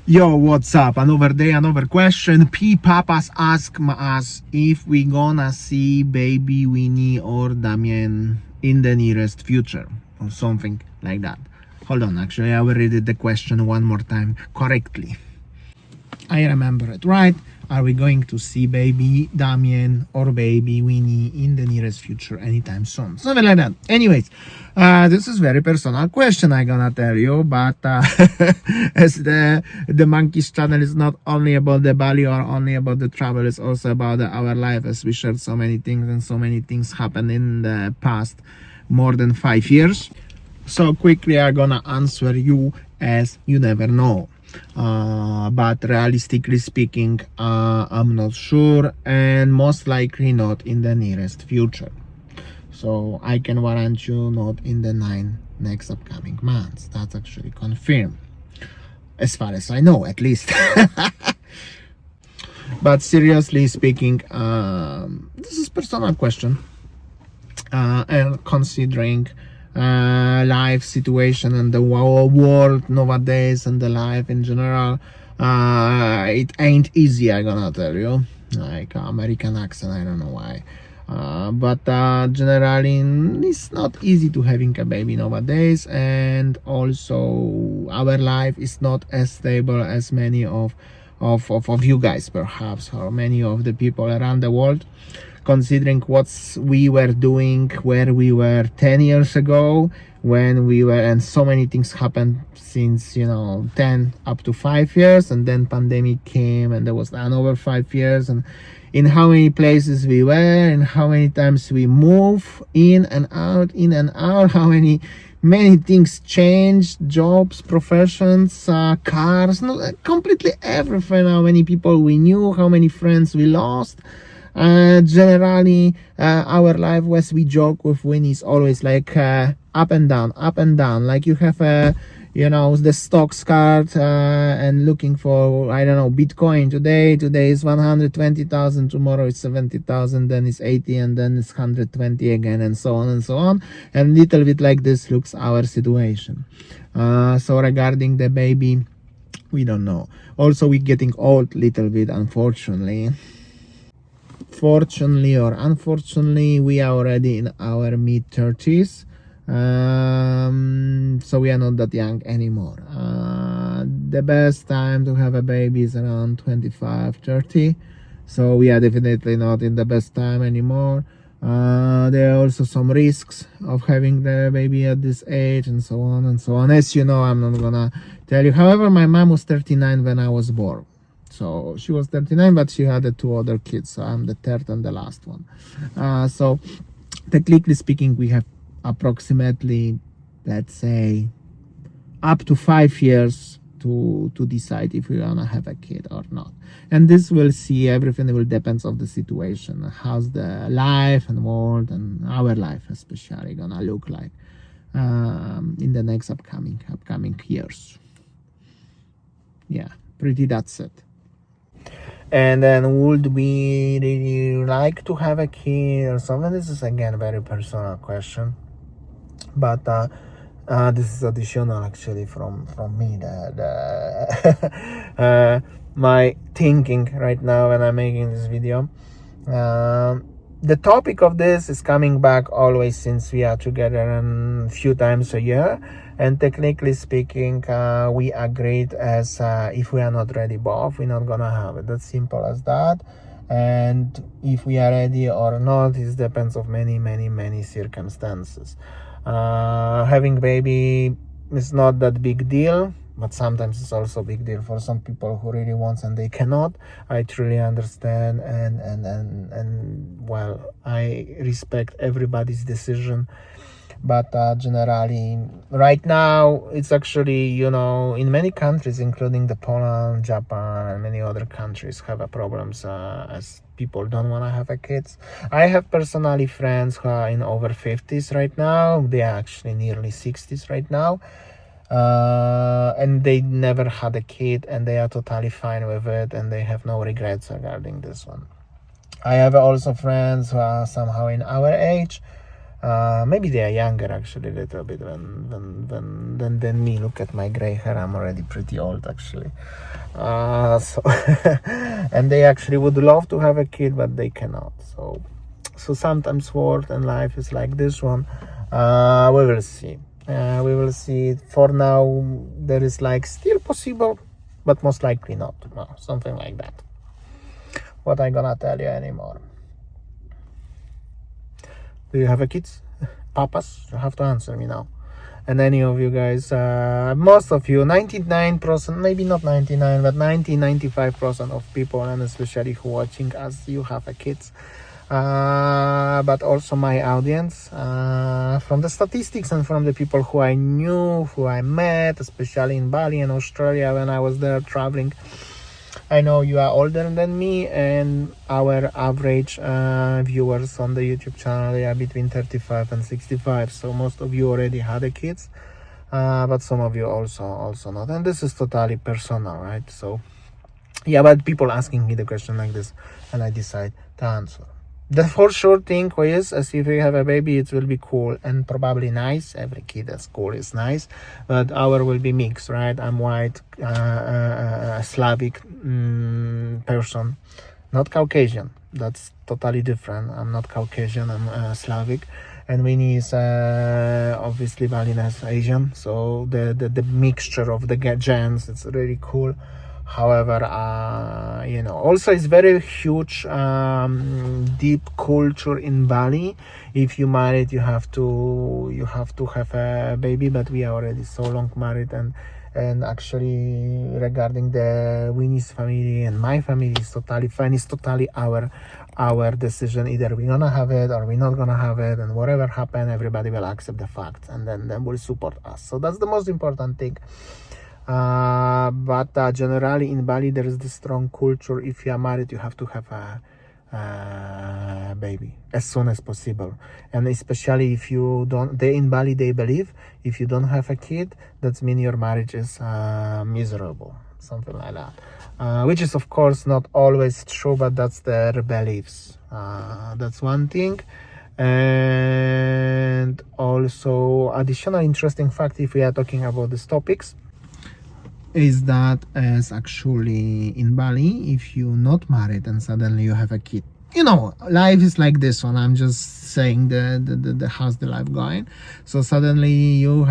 Yo, what's up? Another day, another question. P Papas ask us if we gonna see baby Winnie or Damien in the nearest future or something like that. Hold on, actually, I will read the question one more time correctly. I remember it right. Are we going to see baby Damien or baby Winnie in the nearest future anytime soon? Something like that. Anyways, this is very personal question I gonna tell you, but as the Monkeys channel is not only about the Bali or only about the travel, it's also about our life, as we shared so many things and so many things happened in the past more than 5 years. So quickly I'm gonna answer you as you never know. But realistically speaking, I'm not sure, and most likely not in the nearest future. So I can warrant you not in the 9 next upcoming months. That's actually confirmed, as far as I know, at least. But seriously speaking, this is personal question, and considering life situation and the world nowadays and the life in general, it ain't easy, I gonna tell you. Like American accent, I don't know why. But generally it's not easy to having a baby nowadays, and also our life is not as stable as many of you guys perhaps, or many of the people around the world, considering what we were doing where we were 10 years ago when we were, and so many things happened since 10 up to 5 years, and then pandemic came and there was another 5 years, and in how many places we were and how many times we move in and out, how many things changed, jobs, professions, cars, completely everything, how many people we knew, how many friends we lost. Generally, our life, as we joke with Winnie, is always like up and down, like you have the stocks card, and looking for, I don't know, Bitcoin. Today is 120,000, tomorrow is 70,000, then it's 80, and then it's 120 again, and so on and so on. And little bit like this looks our situation. So regarding the baby, we don't know. Also, we're getting old little bit, unfortunately. Fortunately or unfortunately, we are already in our mid-30s, so we are not that young anymore. The best time to have a baby is around 25-30, so we are definitely not in the best time anymore. There are also some risks of having the baby at this age, and so on and so on. As you know, I'm not gonna tell you. However, my mom was 39 when I was born. So she was 39, but she had 2 other kids. So I'm the third and the last one. So technically speaking, we have approximately, let's say, up to 5 years to decide if we wanna have a kid or not. And this will see, everything will depends on the situation. How's the life and world and our life especially gonna look like in the next upcoming years. Yeah, pretty that's it. And then, would we really like to have a kid or something? This is again a very personal question, but this is additional actually from me, my thinking right now when I'm making this video. The topic of this is coming back always since we are together a few times a year, and technically speaking, we agreed as if we are not ready both, we're not gonna have it. That's simple as that. And if we are ready or not, it depends of many circumstances. Having baby is not that big deal, but sometimes it's also a big deal for some people who really wants and they cannot. I truly understand, and well, I respect everybody's decision. But generally, right now, it's actually, in many countries, including the Poland, Japan, and many other countries, have a problems as people don't want to have a kids. I have personally friends who are in over 50s right now. They are actually nearly 60s right now. And they never had a kid, and they are totally fine with it, and they have no regrets regarding this one. I have also friends who are somehow in our age, Maybe they are younger actually a little bit than me. Look at my gray hair, I'm already pretty old actually. So and they actually would love to have a kid, but they cannot. So sometimes world and life is like this one. We will see. We will see. For now, there is like still possible, but most likely not. No, something like that. What I gonna tell you anymore? Do you have a kids? Papas? You have to answer me now. And any of you guys, most of you, 99%, maybe not 99, but 95% of people, and especially who watching us, you have a kids. But also my audience, from the statistics and from the people who I knew, who I met, especially in Bali and Australia when I was there traveling, I know you are older than me, and our average viewers on the YouTube channel, they are between 35 and 65. So most of you already had a kids, but some of you also not. And this is totally personal, right? So yeah, but people asking me the question like this, and I decide to answer. The for sure thing is, as if you have a baby, it will be cool and probably nice. Every kid at school is nice, but our will be mixed, right? I'm white, Slavic person, not Caucasian. That's totally different. I'm not Caucasian, I'm Slavic. And Winnie is obviously Balinese Asian, so the mixture of the gens, it's really cool. However, also it's very huge, deep culture in Bali. If you married, you have to have a baby. But we are already so long married, and actually regarding the Winnie's family and my family is totally fine. It's totally our decision. Either we're gonna have it or we're not gonna have it, and whatever happen, everybody will accept the facts and then will support us. So that's the most important thing. But generally in Bali there is this strong culture. If you are married, you have to have a baby as soon as possible, and especially if you don't, in Bali they believe if you don't have a kid, that means your marriage is miserable, something like that, which is of course not always true, but that's their beliefs. That's one thing. And also additional interesting fact, if we are talking about these topics, is that as actually in Bali, if you're not married and suddenly you have a kid, life is like this one. I'm just saying the how's the life going. So suddenly you're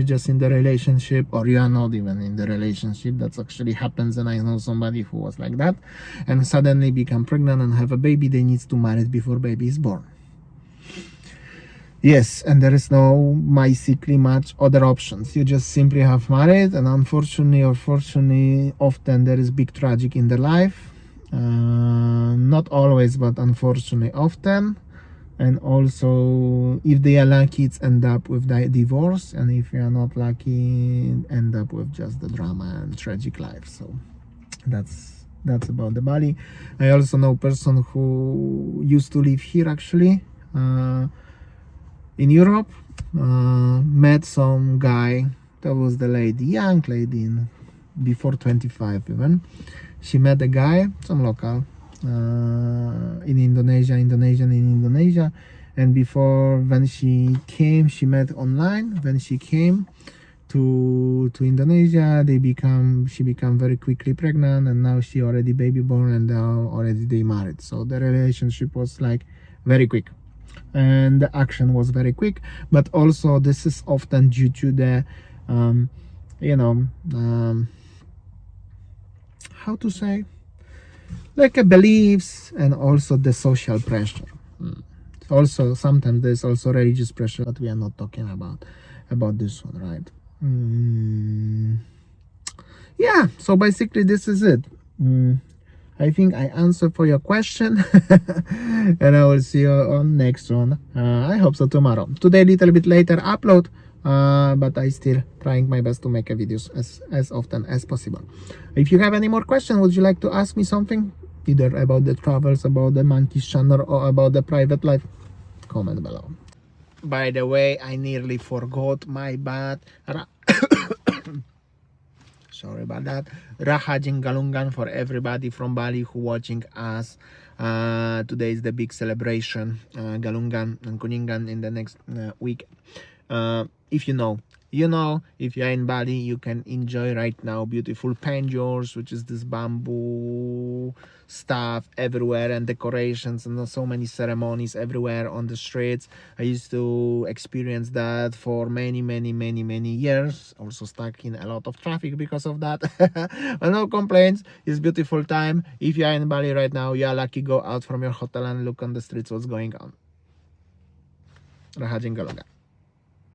just in the relationship, or you are not even in the relationship. That's actually happens, and I know somebody who was like that, and suddenly become pregnant and have a baby. They need to marry before baby is born. Yes, and there is no basically much other options. You just simply have married, and unfortunately or fortunately, often there is big tragic in their life. Not always, but unfortunately often. And also, if they are lucky, it's end up with divorce, and if you are not lucky, end up with just the drama and tragic life. So that's about the Bali. I also know a person who used to live here actually. In Europe, met some guy. That was the lady, young lady, before 25 even. She met a guy, some local, in Indonesia. And before, when she came, she met online. When she came to Indonesia, she became very quickly pregnant, and now she already baby born, and now already they married. So the relationship was like very quick, and the action was very quick. But also this is often due to the how to say, like a beliefs, and also the social pressure. Also sometimes there's also religious pressure, but we are not talking about this one, right? Yeah, so basically this is it. I think I answered for your question. And I will see you on next one. I hope so tomorrow. Today little bit later upload, but I still trying my best to make a videos as often as possible. If you have any more questions, would you like to ask me something, either about the travels, about the monkeys channel, or about the private life, comment below. By the way, I nearly forgot, my bad. Sorry about that. Rahajing Galungan for everybody from Bali who watching us Today is the big celebration, Galungan and Kuningan in the next week. If you know, if you're in Bali, you can enjoy right now beautiful panjors, which is this bamboo stuff everywhere, and decorations, and so many ceremonies everywhere on the streets. I used to experience that for many years, also stuck in a lot of traffic because of that. But no complaints, it's beautiful time. If you are in Bali right now, you are lucky. Go out from your hotel and look on the streets what's going on. Rahajin Galungan.